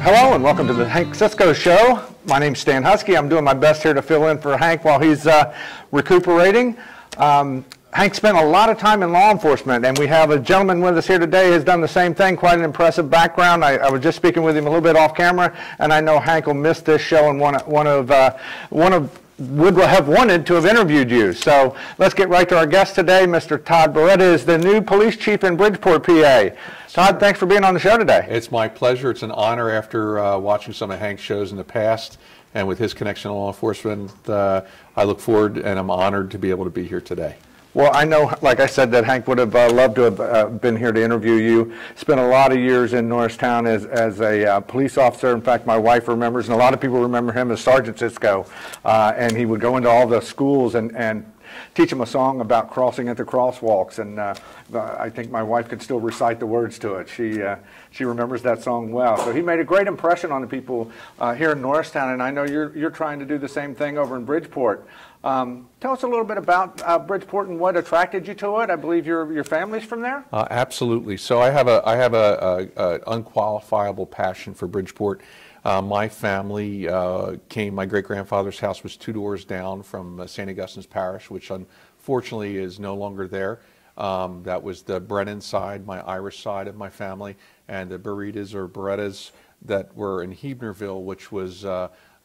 Hello and welcome to the Hank Cisco Show. My name's Stan Husky. I'm doing my best here to fill in for Hank while he's recuperating. Hank spent a lot of time in law enforcement, and we have a gentleman with us here today who has done the same thing, quite an impressive background. I was just speaking with him a little bit off camera, and I know Hank will miss this show and would have wanted to have interviewed you. So let's get right to our guest today. Mr. Todd Bereda is the new police chief in Bridgeport, PA. Todd, thanks for being on the show today. It's my pleasure. It's an honor after watching some of Hank's shows in the past, and with his connection to law enforcement, I look forward and I'm honored to be able to be here today. Well, I know, like I said, that Hank would have loved to have been here to interview you. Spent a lot of years in Norristown as a police officer. In fact, my wife remembers, and a lot of people remember him as Sergeant Cisco. And he would go into all the schools and teach them a song about crossing at the crosswalks. And I think my wife could still recite the words to it. She remembers that song well. So he made a great impression on the people here in Norristown, and I know you're trying to do the same thing over in Bridgeport. Tell us a little bit about Bridgeport and what attracted you to it. I believe your family's from there. Absolutely. So I have a unqualifiable passion for Bridgeport. My family came. My great-grandfather's house was 2 doors down from St. Augustine's Parish, which unfortunately is no longer there. That was the Brennan side, my Irish side of my family, and the Beredas that were in Hebnerville, which was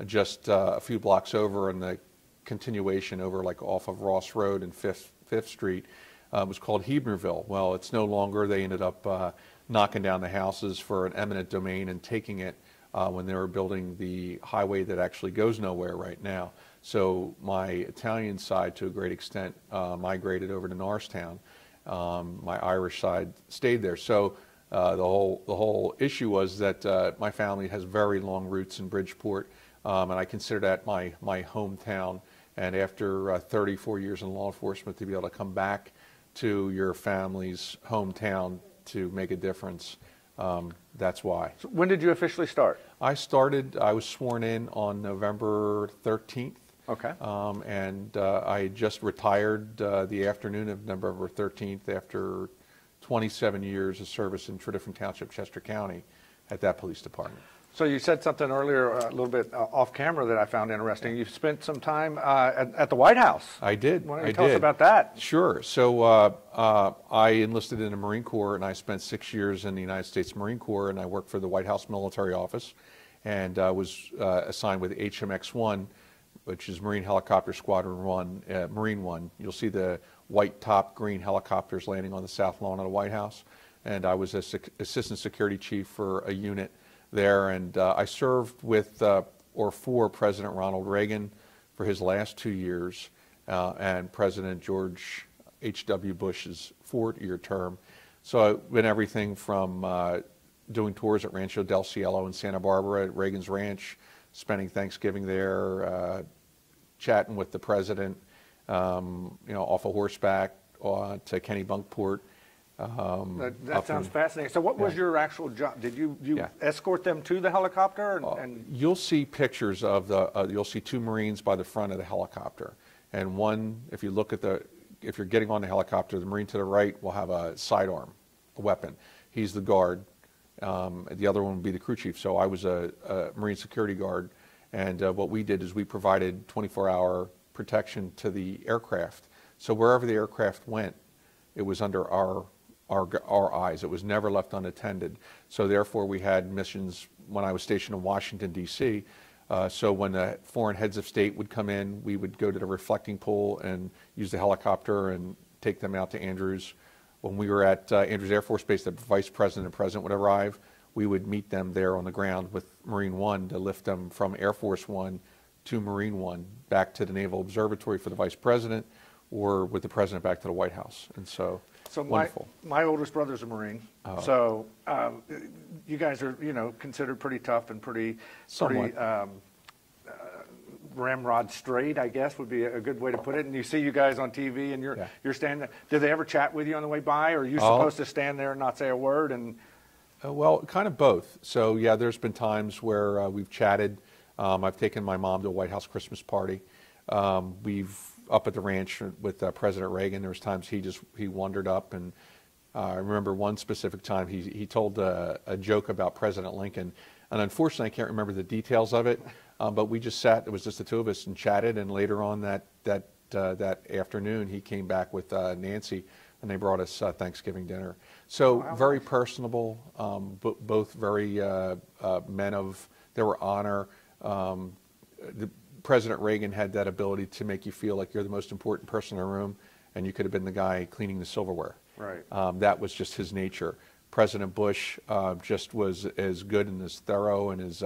just a few blocks over, and the continuation over like off of Ross Road and Fifth Street was called Hebnerville. Well, it's no longer. They ended up knocking down the houses for an eminent domain and taking it when they were building the highway that actually goes nowhere right now. So my Italian side, to a great extent, migrated over to Norristown. My Irish side stayed there. So the whole issue was that my family has very long roots in Bridgeport, and I consider that my hometown. And after 34 years in law enforcement, to be able to come back to your family's hometown to make a difference, that's why. So when did you officially start? I was sworn in on November 13th. Okay. And I just retired the afternoon of November 13th after 27 years of service in Tredyffrin Township, Chester County, at that police department. So you said something earlier, a little bit off camera, that I found interesting. You spent some time at the White House. I did. Why don't you tell us about that? Sure. So I enlisted in the Marine Corps, and I spent 6 years in the United States Marine Corps, and I worked for the White House Military Office, and was assigned with HMX-1, which is Marine Helicopter Squadron 1, Marine 1. You'll see the white top green helicopters landing on the south lawn of the White House, and I was assistant security chief for a unit there, and I served with or for President Ronald Reagan for his last 2 years, and President George H.W. Bush's 4-year term. So I've been everything from doing tours at Rancho del Cielo in Santa Barbara at Reagan's Ranch, spending Thanksgiving there, chatting with the president, off a horseback to Kennebunkport. That sounds fascinating. So what was your actual job? Did you escort them to the helicopter? You'll see pictures of you'll see 2 Marines by the front of the helicopter. And one, if you're getting on the helicopter, the Marine to the right will have a sidearm, a weapon. He's the guard. The other one would be the crew chief. So I was a Marine security guard. And what we did is we provided 24-hour protection to the aircraft. So wherever the aircraft went, it was under our eyes. It was never left unattended. So therefore, we had missions when I was stationed in Washington, D.C. So when the foreign heads of state would come in, we would go to the reflecting pool and use the helicopter and take them out to Andrews. When we were at Andrews Air Force Base, the vice president and president would arrive. We would meet them there on the ground with Marine 1 to lift them from Air Force 1 to Marine 1 back to the Naval Observatory for the vice president, or with the president back to the White House. And so wonderful. My oldest brother's a Marine, so you guys are considered pretty tough and pretty ramrod straight, I guess would be a good way to put it. And you see you guys on TV, and you're standing there. Did they ever chat with you on the way by, or are you supposed to stand there and not say a word? And well, kind of both. So yeah, there's been times where we've chatted. I've taken my mom to a White House Christmas party. We've up at the ranch with President Reagan. There was times he wandered up, and I remember one specific time he told a joke about President Lincoln, and unfortunately I can't remember the details of it, but we just sat, it was just the two of us, and chatted, and later on that afternoon he came back with Nancy, and they brought us Thanksgiving dinner. So very personable, both very men of, there were honor. President Reagan had that ability to make you feel like you're the most important person in the room, and you could have been the guy cleaning the silverware. Right. That was just his nature. President Bush just was as good and as thorough and as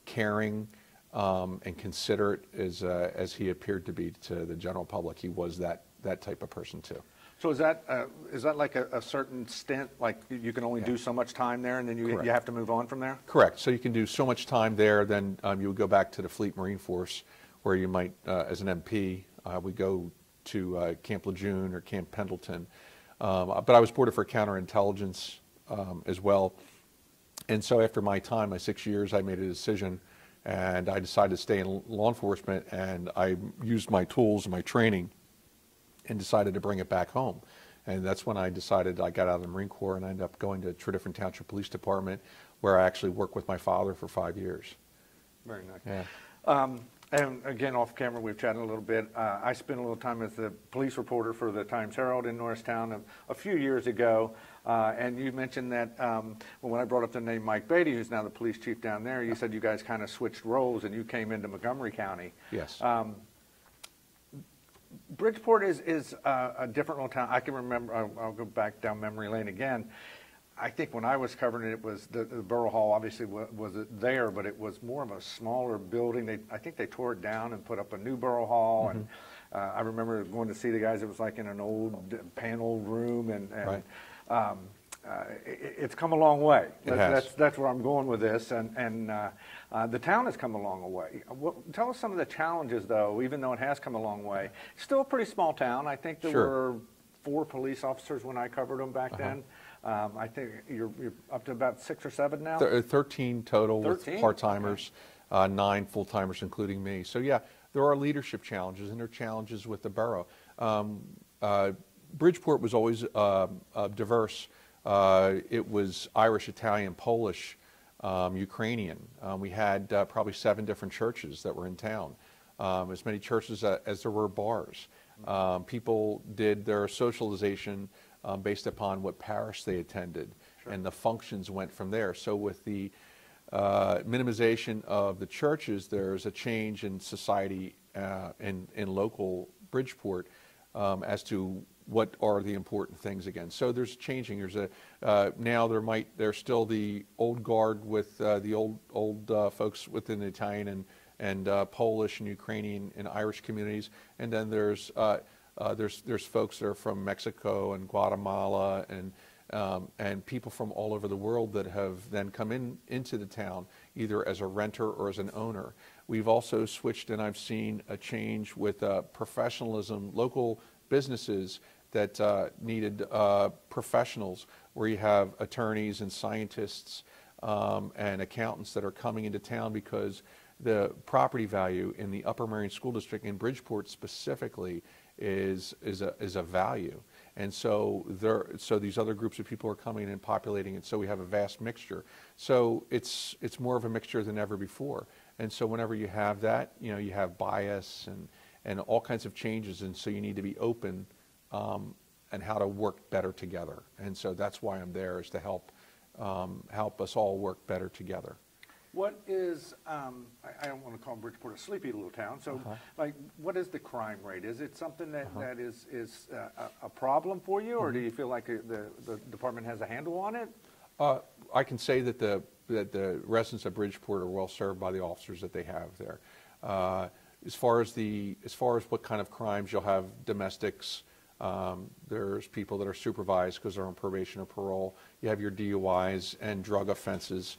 caring and considerate as he appeared to be to the general public. He was that type of person too. So is that like a certain stint, like you can only do so much time there and then you have to move on from there? Correct. So you can do so much time there, then you would go back to the Fleet Marine Force, where you might, as an MP, we go to Camp Lejeune or Camp Pendleton. But I was boarded for counterintelligence as well. And so after my time, my 6 years, I made a decision, and I decided to stay in law enforcement, and I used my tools and my training and decided to bring it back home. And that's when I decided, I got out of the Marine Corps and I ended up going to Tredyffrin Township Police Department, where I actually worked with my father for 5 years. Very nice. Yeah. And again, off camera, we've chatted a little bit. I spent a little time as the police reporter for the Times-Herald in Norristown a few years ago. And you mentioned that when I brought up the name Mike Beatty, who's now the police chief down there, you said you guys kind of switched roles and you came into Montgomery County. Yes. Bridgeport is a different little town. I can remember, I'll go back down memory lane again. I think when I was covering it, it was the Borough Hall obviously was there, but it was more of a smaller building. I think they tore it down and put up a new Borough Hall. Mm-hmm. And I remember going to see the guys. It was like in an old paneled room, and right. It's come a long way. That's where I'm going with this, and the town has come a long way. Tell us some of the challenges, though. Even though it has come a long way, still a pretty small town. I think there were 4 police officers when I covered them back then. I think you're up to about 6 or 7 now. 13 total 13? With part-timers, 9 full-timers, including me. So yeah, there are leadership challenges, and there are challenges with the borough. Bridgeport was always diverse. It was Irish, Italian, Polish, Ukrainian. We had probably 7 different churches that were in town, as many churches as there were bars. People did their socialization based upon what parish they attended, and the functions went from there. So with the minimization of the churches, there's a change in society in local Bridgeport as to what are the important things again. So there's changing. There's now there's still the old guard with the old folks within the Italian and Polish and Ukrainian and Irish communities, and then there's folks that are from Mexico and Guatemala and people from all over the world that have then come into the town either as a renter or as an owner. We've also switched, and I've seen a change with professionalism, local businesses that needed professionals, where you have attorneys and scientists and accountants that are coming into town because the property value in the Upper Merion School District in Bridgeport specifically is a value, and so these other groups of people are coming and populating it. So we have a vast mixture. So it's more of a mixture than ever before. And so whenever you have that, you have bias and all kinds of changes, and so you need to be open and how to work better together. And so that's why I'm there, is to help us all work better together. What is, I don't want to call Bridgeport a sleepy little town, so like, what is the crime rate? Is it something that is a problem for you, or do you feel like the department has a handle on it? I can say that the residents of Bridgeport are well served by the officers that they have there. As far as what kind of crimes, you'll have domestics. There's people that are supervised because they're on probation or parole. You have your DUIs and drug offenses.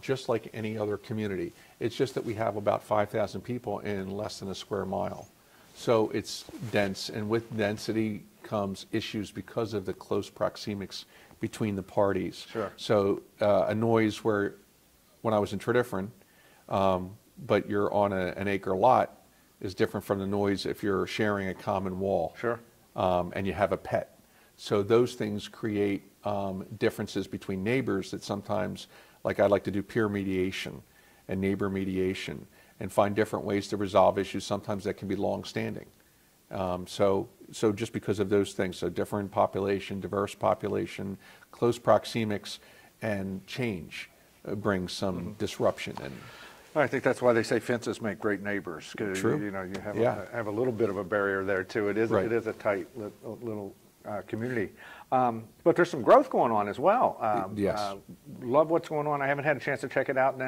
Just like any other community. It's just that we have about 5,000 people in less than a square mile. So it's dense, and with density comes issues because of the close proxemics between the parties. Sure. So a noise where, when I was in Tredyffrin, but you're on an acre lot, is different from the noise if you're sharing a common wall. Sure. And you have a pet. So those things create differences between neighbors that sometimes, like I like to do peer mediation and neighbor mediation and find different ways to resolve issues. Sometimes that can be long-standing. So just because of those things, so different population, diverse population, close proxemics, and change brings some disruption. And I think that's why they say fences make great neighbors. 'Cause True. you have a little bit of a barrier there too. It is a tight little community. But there's some growth going on as well. Yes. Love what's going on. I haven't had a chance to check it out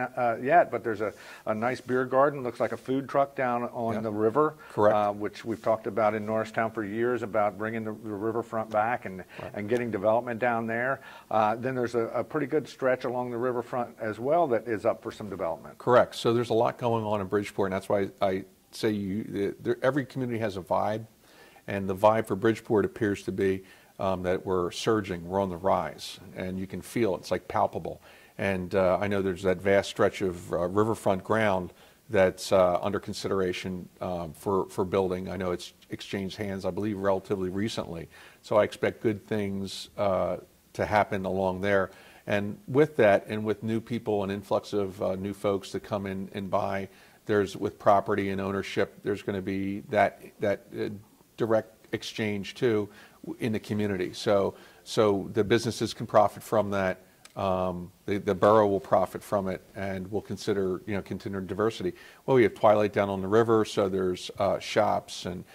yet, but there's a nice beer garden. Looks like a food truck down on the river. Correct. Which we've talked about in Norristown for years, about bringing the riverfront back and getting development down there. Then there's a pretty good stretch along the riverfront as well that is up for some development. Correct. So there's a lot going on in Bridgeport, and that's why I say every community has a vibe, and the vibe for Bridgeport appears to be that we're surging, we're on the rise, and you can feel it. It's like palpable. And I know there's that vast stretch of riverfront ground that's under consideration for building. I know it's exchanged hands, I believe, relatively recently. So I expect good things to happen along there. And with that, and with new people, an influx of new folks to come in and buy, with property and ownership, there's going to be that direct exchange too in the community. So the businesses can profit from that. The borough will profit from it, and we'll consider diversity. Well, we have Twilight down on the river, so there's shops and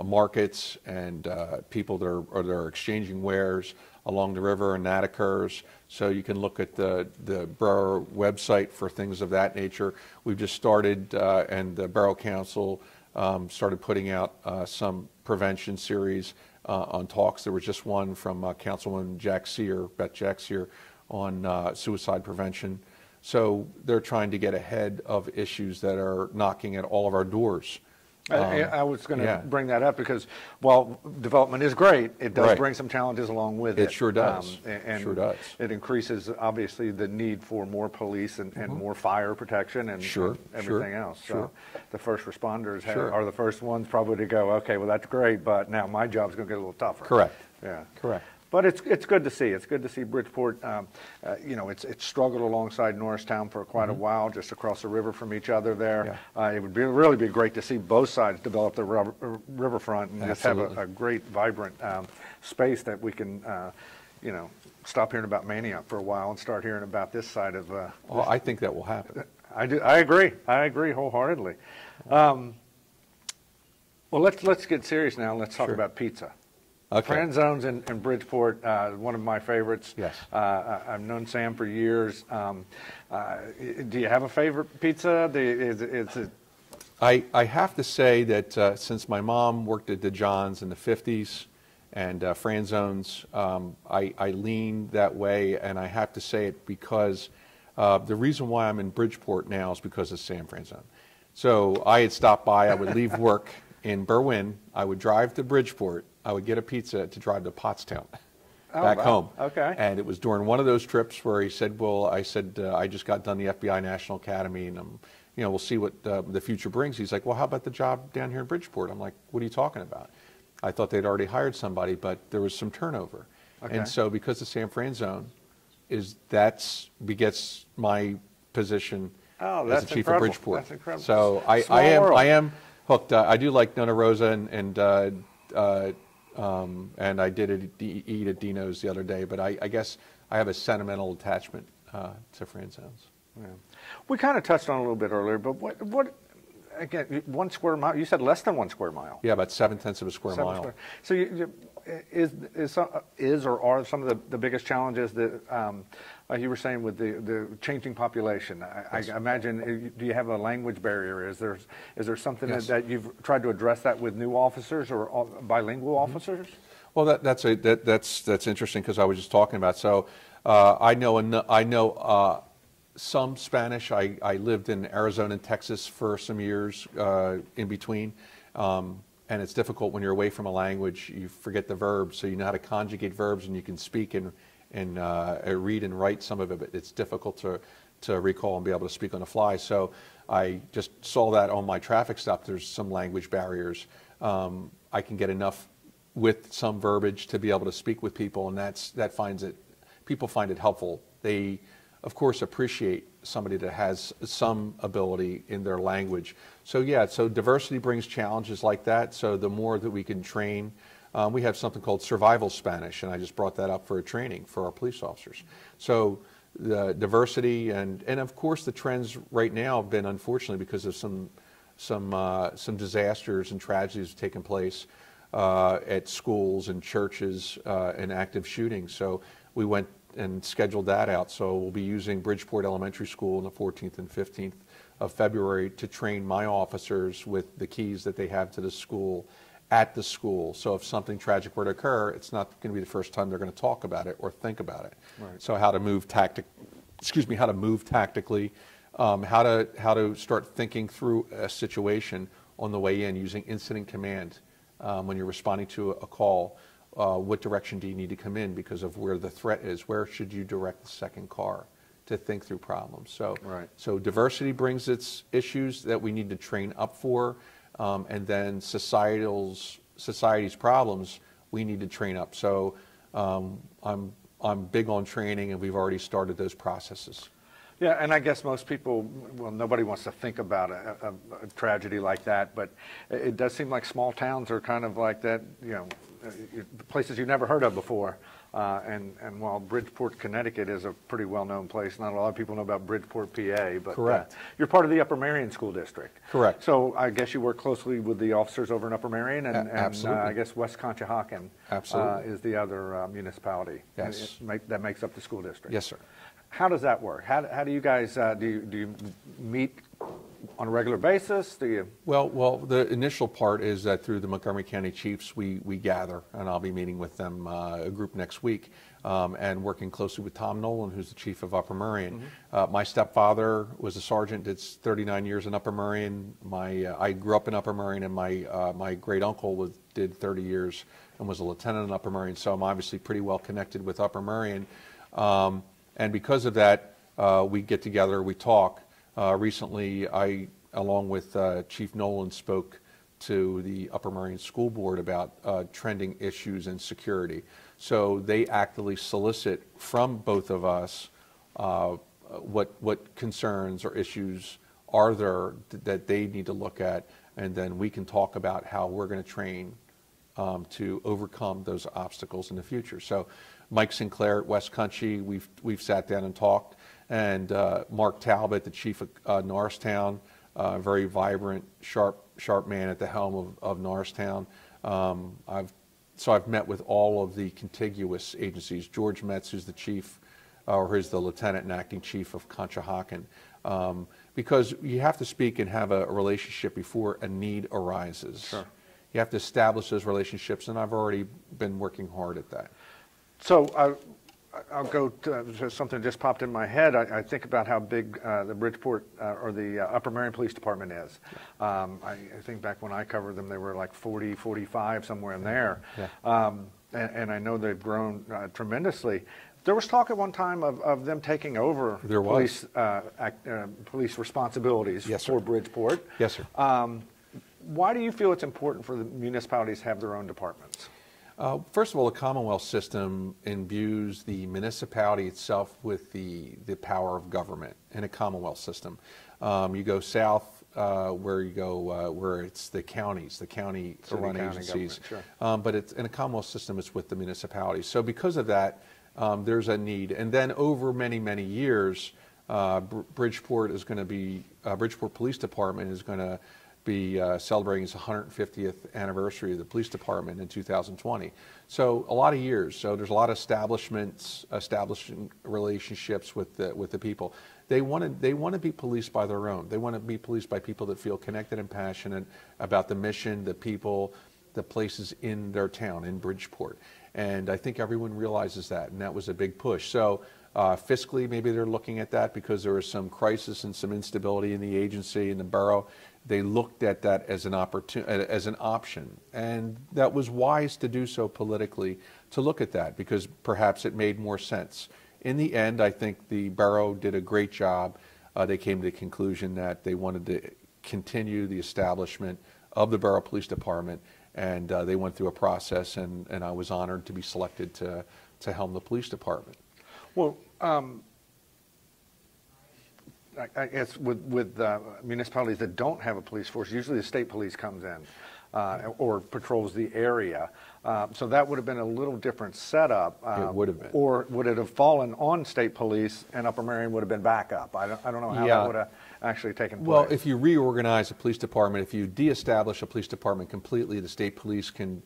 markets and people that are exchanging wares along the river, and that occurs. So you can look at the borough website for things of that nature. We've just started, and the Borough Council started putting out some prevention series on talks. There was just one from Councilwoman Beth Jack Sear, on suicide prevention. So they're trying to get ahead of issues that are knocking at all of our doors. I was going to bring that up because while development is great, it does bring some challenges along with it. It sure does. Sure does. It increases, obviously, the need for more police and more fire protection and everything else. So the first responders are the first ones probably to go, okay, well, that's great, but now my job's going to get a little tougher. Correct. Yeah. Correct. But it's good to see. It's good to see Bridgeport. It's struggled alongside Norristown for quite a while, just across the river from each other there. Yeah. It would really be great to see both sides develop the riverfront and just have a great, vibrant space that we can, stop hearing about Manioc for a while and start hearing about this side of. Well, I think that will happen. I do. I agree wholeheartedly. Well, let's get serious now. Let's talk about pizza. Okay. Franzone's in Bridgeport, one of my favorites. Yes. I've known Sam for years. Do you have a favorite pizza? I have to say that since my mom worked at the John's in the 50s and Franzone's, I lean that way, and I have to say it because the reason why I'm in Bridgeport now is because of Sam Franzone. So I had stopped by, I would leave work in Berwyn, I would drive to Bridgeport, I would get a pizza to drive to Pottstown back home. Okay. And it was during one of those trips where he said, well, I said, I just got done the FBI National Academy, and we'll see what the future brings. He's like, well, how about the job down here in Bridgeport? I'm like, what are you talking about? I thought they'd already hired somebody, but there was some turnover. Okay. And so because of San Franzone, that begets my position as the chief of Bridgeport. That's incredible. So I am hooked. I do like Nona Rosa, and I did eat at Dino's the other day, but I guess I have a sentimental attachment to Franzone's. Yeah. We kind of touched on it a little bit earlier, but what again, 1 square mile, you said less than 1 square mile. Yeah, about 7/10 of a square mile. So is or are some of the biggest challenges that you were saying with the changing population? I imagine, do you have a language barrier? Is there something that you've tried to address that with new officers or bilingual officers? Well, that's interesting, because I was just talking about. So I know some Spanish. I lived in Arizona and Texas for some years in between. And it's difficult when you're away from a language. You forget the verbs, so you know how to conjugate verbs, and you can speak and read and write some of it, but it's difficult to recall and be able to speak on the fly. So I just saw that on my traffic stop. There's some language barriers. I can get enough with some verbiage to be able to speak with people, and people find it helpful. They, of course, appreciate somebody that has some ability in their language. So yeah, so diversity brings challenges like that. So the more that we can train, we have something called survival Spanish, and I just brought that up for a training for our police officers. So the diversity and of course the trends right now have been, unfortunately, because of some disasters and tragedies taking place at schools and churches and active shootings. So we went and scheduled that out. So we'll be using Bridgeport Elementary School on the 14th and 15th of February to train my officers with the keys that they have to the school at the school. So if something tragic were to occur, it's not going to be the first time they're going to talk about it or think about it. Right. So how to move how to move tactically, how to start thinking through a situation on the way in using incident command when you're responding to a call. What direction do you need to come in because of where the threat is? Where should you direct the second car to think through problems? So, right. So diversity brings its issues that we need to train up for, and then society's problems we need to train up. So I'm big on training, and we've already started those processes. Yeah, and I guess most people, well, nobody wants to think about a tragedy like that, but it does seem like small towns are kind of like that, you know, places you've never heard of before. And while Bridgeport, Connecticut is a pretty well-known place, not a lot of people know about Bridgeport, PA, but correct. You're part of the Upper Merion School District. Correct. So I guess you work closely with the officers over in Upper Merion, and absolutely. I guess West Conshohocken is the other municipality. Yes. That makes up the school district. Yes, sir. How does that work? How do you guys, do you meet on a regular basis? Do you? Well, the initial part is that through the Montgomery County Chiefs, we gather, and I'll be meeting with them, a group next week, and working closely with Tom Nolan, who's the chief of Upper Merion. Mm-hmm. My stepfather was a sergeant, did 39 years in Upper Merion. I grew up in Upper Merion, and my great uncle did 30 years and was a lieutenant in Upper Merion, so I'm obviously pretty well connected with Upper Merion. And because of that, we get together, we talk. Recently, I, along with Chief Nolan, spoke to the Upper Merion School Board about trending issues in security. So they actively solicit from both of us what concerns or issues are there that they need to look at, and then we can talk about how we're going to train to overcome those obstacles in the future. So Mike Sinclair at West Country, we've sat down and talked, and Mark Talbot, the chief of Norristown, very vibrant, sharp man at the helm of Norristown. I've met with all of the contiguous agencies. George Metz, who's the chief, or who's the lieutenant and acting chief of Conshohocken, because you have to speak and have a relationship before a need arises. Sure. You have to establish those relationships, and I've already been working hard at that. So I'll go to something that just popped in my head. I think about how big the Bridgeport or the Upper Merion Police Department is. I think back when I covered them, they were like 40, 45, somewhere in there. Yeah. And I know they've grown tremendously. There was talk at one time of them taking over police responsibilities. Yes, for Bridgeport. Yes, sir. Why do you feel it's important for the municipalities to have their own departments? First of all, the Commonwealth system imbues the municipality itself with the power of government in a Commonwealth system. You go south where it's the counties, the county-run agencies. Sure. But it's in a Commonwealth system, it's with the municipalities. So because of that, there's a need. And then over many, many years, Bridgeport Police Department is going to be celebrating its 150th anniversary of the police department in 2020. So a lot of years. So there's a lot of establishing relationships with the people. They want to be policed by their own. They want to be policed by people that feel connected and passionate about the mission, the people, the places in their town, in Bridgeport. And I think everyone realizes that, and that was a big push. So fiscally, maybe they're looking at that because there was some crisis and some instability in the agency, in the borough. They looked at that as an option, and that was wise to do so politically, to look at that, because perhaps it made more sense. In the end, I think the borough did a great job. They came to the conclusion that they wanted to continue the establishment of the Borough Police Department, and they went through a process, and I was honored to be selected to helm the police department. Well, I guess with municipalities that don't have a police force, usually the state police comes in or patrols the area. So that would have been a little different setup. It would have been. Or would it have fallen on state police and Upper Merion would have been backup? I don't know how that would have actually taken place. Well, if you reorganize a police department, if you de-establish a police department completely, the state police can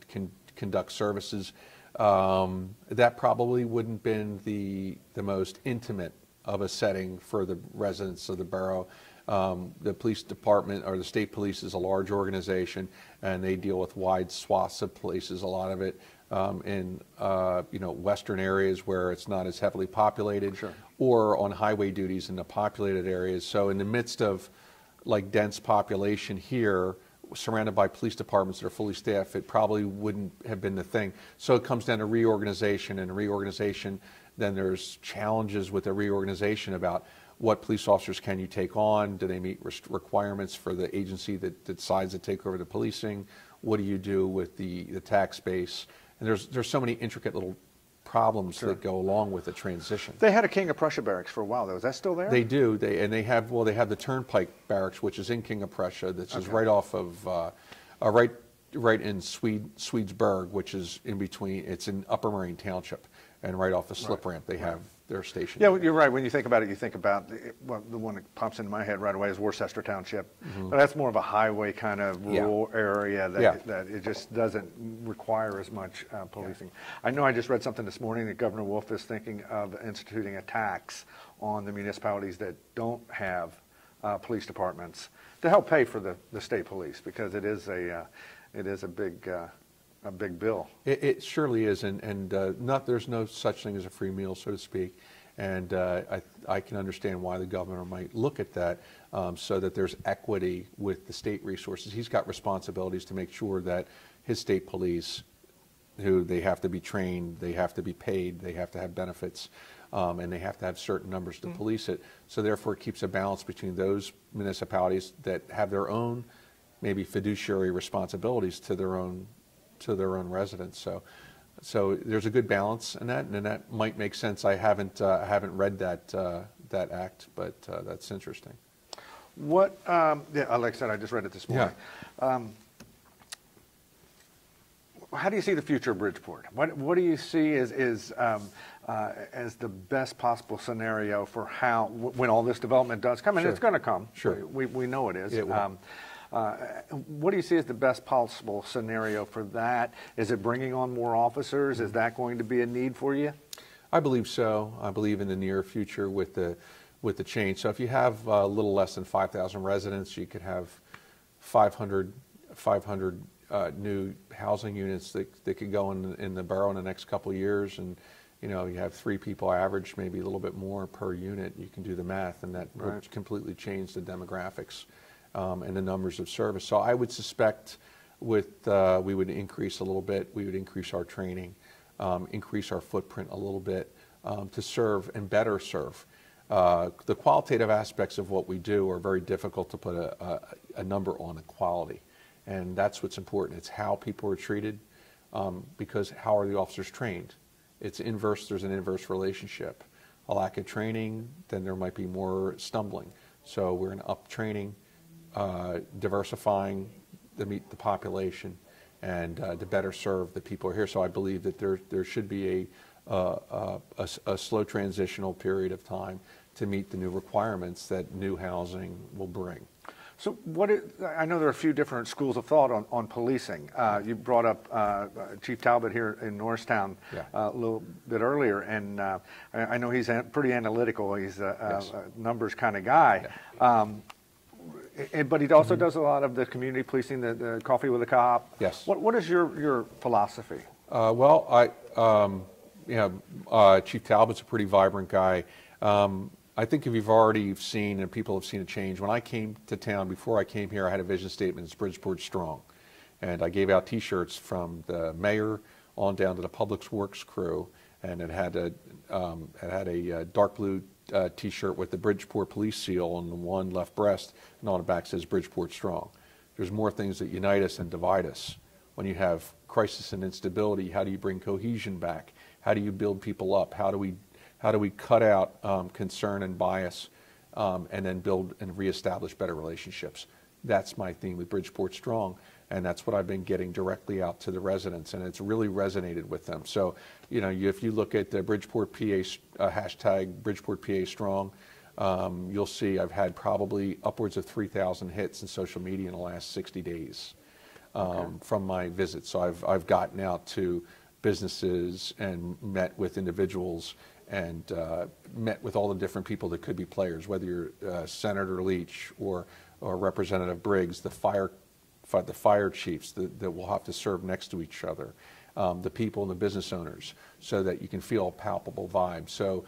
conduct services. That probably wouldn't have been the most intimate of a setting for the residents of the borough. The police department, or the state police, is a large organization, and they deal with wide swaths of places, a lot of it in western areas where it's not as heavily populated, Sure. or on highway duties in the populated areas. So in the midst of like dense population here, surrounded by police departments that are fully staffed, it probably wouldn't have been the thing. So it comes down to reorganization, and reorganization, then there's challenges with the reorganization about what police officers can you take on? Do they meet requirements for the agency that decides to take over the policing? What do you do with the tax base? And there's so many intricate little problems Sure. that go along with the transition. They had a King of Prussia barracks for a while, though. Is that still there? They do. They have the Turnpike Barracks, which is in King of Prussia. That's just right off of right in Swedesburg, which is in between. It's in Upper Merion Township, and right off the slip ramp they have their station. Yeah, you're right. When you think about it, you think about the one that pops into my head right away is Worcester Township. But that's more of a highway kind of rural area that it just doesn't require as much policing. I know I just read something this morning that Governor Wolf is thinking of instituting a tax on the municipalities that don't have police departments to help pay for the state police, because it is a big bill. It surely is, and there's no such thing as a free meal, so to speak. And I can understand why the governor might look at that, so that there's equity with the state resources. He's got responsibilities to make sure that his state police, who they have to be trained, they have to be paid, they have to have benefits, and they have to have certain numbers to police it. So therefore it keeps a balance between those municipalities that have their own maybe fiduciary responsibilities to their own residents. So there's a good balance in that, and that might make sense. I haven't read that act, but that's interesting. What? Like I said, I just read it this morning. Yeah. How do you see the future of Bridgeport? What do you see as the best possible scenario for when all this development does come? And Sure. it's going to come. Sure. We know it is. It will. What do you see as the best possible scenario for that? Is it bringing on more officers? Is that going to be a need for you? I believe so. I believe in the near future with the change. So if you have a little less than 5,000 residents, you could have 500 new housing units that could go in the borough in the next couple of years, and you have 3 people average, maybe a little bit more per unit. You can do the math, and that would completely change the demographics and the numbers of service. So I would suspect we would increase a little bit. We would increase our training, increase our footprint a little bit to serve and better serve. The qualitative aspects of what we do are very difficult to put a number on the quality, and that's what's important. It's how people are treated, because how are the officers trained? It's inverse. There's an inverse relationship. A lack of training, then there might be more stumbling. So we're in up training, diversifying to meet the population, and to better serve the people who are here. So I believe that there should be a slow transitional period of time to meet the new requirements that new housing will bring. So I know there are a few different schools of thought on policing. You brought up Chief Talbot here in Norristown a little bit earlier, and I know he's pretty analytical. He's a numbers kind of guy. But he also does a lot of the community policing, the coffee with a cop. Yes. What is your philosophy? Chief Talbot's a pretty vibrant guy. I think if you've already seen, and people have seen a change, when I came to town, before I came here, I had a vision statement, it's Bridgeport Strong. And I gave out T-shirts from the mayor on down to the Public Works crew, and it had a dark blue T-shirt with the Bridgeport police seal on the one left breast, and on the back says Bridgeport Strong. There's more things that unite us than divide us. when you have crisis and instability, how do you bring cohesion back? How do you build people up? How do we cut out concern and bias, and then build and reestablish better relationships? That's my theme with Bridgeport Strong, and that's what I've been getting directly out to the residents, and it's really resonated with them. So, you know, if you look at the Bridgeport PA hashtag Bridgeport PA Strong, you'll see I've had probably upwards of 3,000 hits in social media in the last 60 days from my visits. So I've gotten out to businesses and met with individuals and met with all the different people that could be players, whether you're Senator Leach or Representative Briggs, the fire chiefs that will have to serve next to each other, the people and the business owners, so that you can feel a palpable vibe. So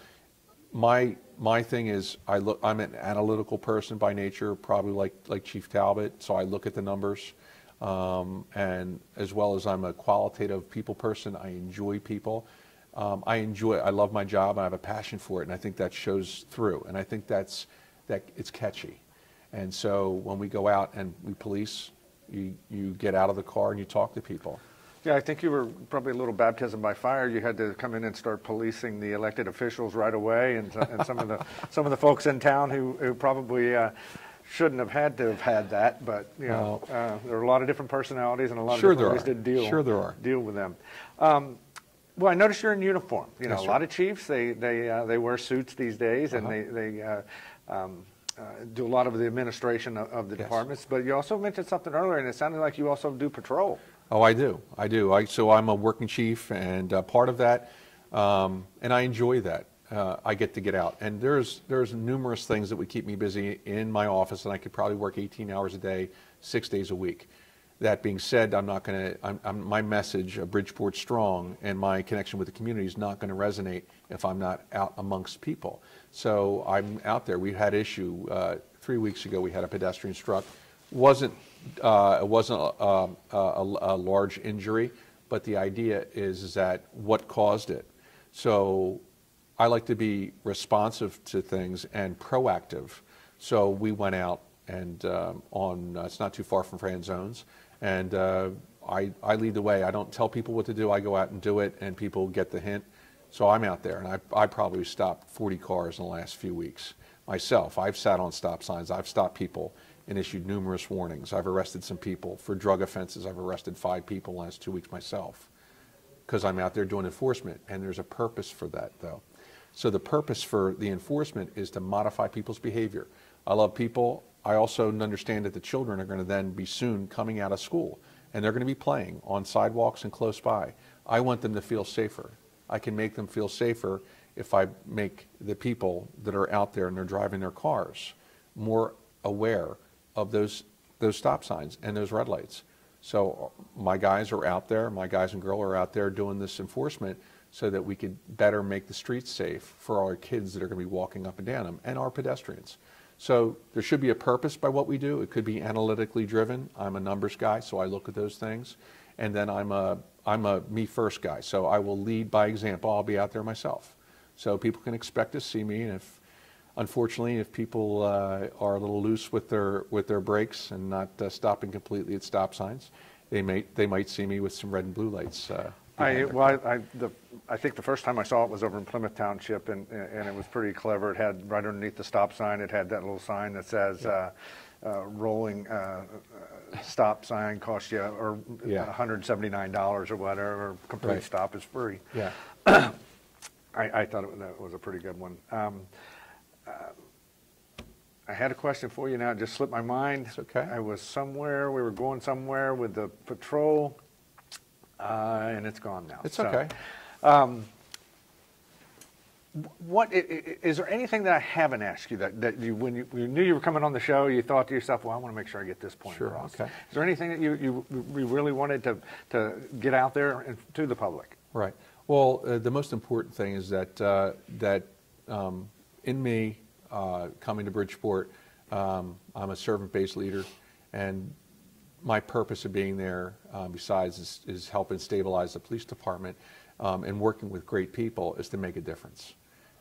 my thing is, I'm an analytical person by nature, probably like Chief Talbot, so I look at the numbers, and as well as I'm a qualitative people person. I enjoy people. I love my job, and I have a passion for it, and I think that shows through, and I think that it's catchy. And so when we go out and we police, you get out of the car and you talk to people. Yeah, I think you were probably a little baptism by fire. You had to come in and start policing the elected officials right away, and some of the folks in town who probably shouldn't have had to have had that. But you know, there are a lot of different personalities and a lot of different ways to deal with them. Well, I noticed you're in uniform. You know, a lot of chiefs they wear suits these days, and they do a lot of the administration of the departments. But you also mentioned something earlier, and it sounded like you also do patrol. Oh, I do. So I'm a working chief, and part of that, and I enjoy that. I get to get out, and there's numerous things that would keep me busy in my office, and I could probably work 18 hours a day, 6 days a week. That being said, my message of Bridgeport Strong and my connection with the community is not going to resonate if I'm not out amongst people. So I'm out there. We had issue 3 weeks ago. We had a pedestrian struck. It wasn't a large injury, but the idea is that what caused it. So I like to be responsive to things and proactive. So we went out and it's not too far from Fran Zones, and I lead the way. I don't tell people what to do. I go out and do it, and people get the hint. So I'm out there, and I probably stopped 40 cars in the last few weeks myself. I've sat on stop signs. I've stopped people and issued numerous warnings. I've arrested some people for drug offenses. I've arrested 5 people in the last 2 weeks myself because I'm out there doing enforcement, and there's a purpose for that, though. So the purpose for the enforcement is to modify people's behavior. I love people. I also understand that the children are going to then be soon coming out of school, and they're going to be playing on sidewalks and close by. I want them to feel safer. I can make them feel safer if I make the people that are out there and they're driving their cars more aware of those stop signs and those red lights. So my guys are out there, my guys and girls are out there doing this enforcement so that we could better make the streets safe for our kids that are going to be walking up and down them, and our pedestrians. So there should be a purpose by what we do. It could be analytically driven. I'm a numbers guy, so I look at those things. And then I'm a me first guy, so I will lead by example. I'll be out there myself. So people can expect to see me, and unfortunately, if people are a little loose with their brakes and not stopping completely at stop signs, they might see me with some red and blue lights. I think the first time I saw it was over in Plymouth Township, and it was pretty clever. It had right underneath the stop sign, it had that little sign that says rolling stop sign costs you or $179 or whatever. Complete stop is free. Yeah. I thought that was a pretty good one. I had a question for you now. It just slipped my mind. It's okay. We were going somewhere with the patrol, and it's gone now. It's okay. What is there anything that I haven't asked you that you, when you knew you were coming on the show, you thought to yourself, well, I want to make sure I get this point across? Okay. Is there anything that you really wanted to get out there and to the public? Right. Well, the most important thing is that in me coming to Bridgeport, I'm a servant-based leader, and my purpose of being there, besides is helping stabilize the police department and working with great people, is to make a difference.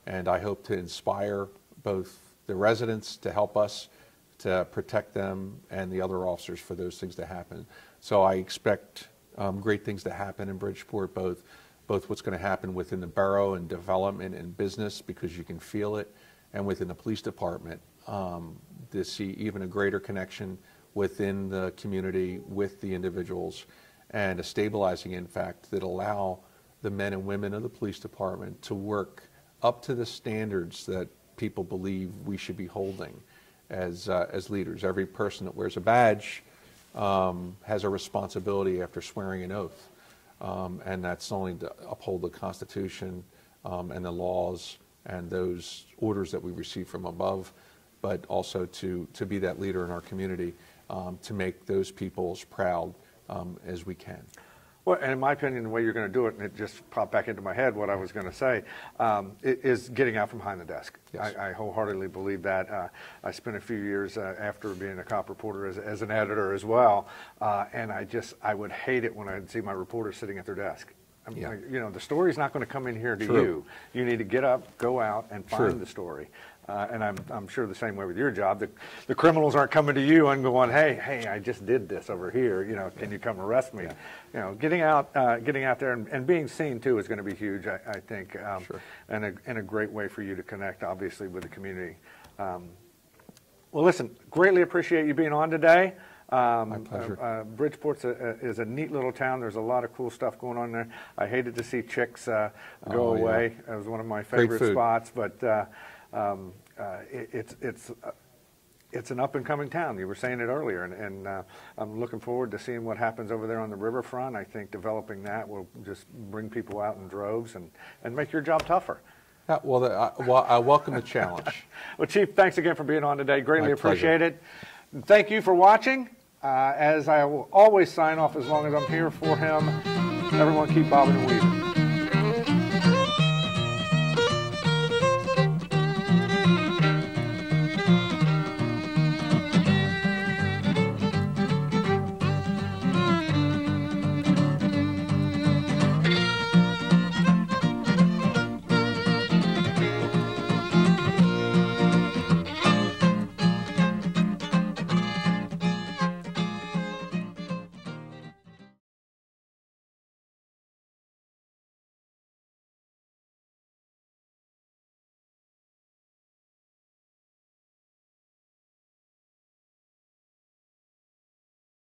And I hope to inspire both the residents to help us to protect them and the other officers for those things to happen. So I expect great things to happen in Bridgeport, both what's going to happen within the borough and development and business, because you can feel it, and within the police department, to see even a greater connection within the community with the individuals, and a stabilizing impact that allow the men and women of the police department to work up to the standards that people believe we should be holding as leaders. Every person that wears a badge has a responsibility after swearing an oath, and that's only to uphold the Constitution and the laws and those orders that we receive from above, but also to be that leader in our community, to make those people as proud as we can. Well, and in my opinion, the way you're going to do it, and it just popped back into my head what I was going to say, is getting out from behind the desk. Yes. I wholeheartedly believe that. I spent a few years after being a cop reporter as an editor as well, and I would hate it when I'd see my reporters sitting at their desk. I mean, you know, the story's not going to come in here to you. You need to get up, go out, and find the story. And I'm sure the same way with your job. The criminals aren't coming to you and going, hey, I just did this over here. You know, can you come arrest me? Yeah. You know, getting out there and being seen too is going to be huge. I think, and a great way for you to connect, obviously, with the community. Well, listen, greatly appreciate you being on today. My pleasure. Bridgeport is a neat little town. There's a lot of cool stuff going on there. I hated to see Chicks go away. It was one of my favorite spots, but. It's an up-and-coming town. You were saying it earlier, and I'm looking forward to seeing what happens over there on the riverfront. I think developing that will just bring people out in droves and make your job tougher. Well, I welcome the challenge. Well, Chief, thanks again for being on today. Greatly appreciate it. Thank you for watching. As I will always sign off as long as I'm here for him, everyone keep bobbing and weaving.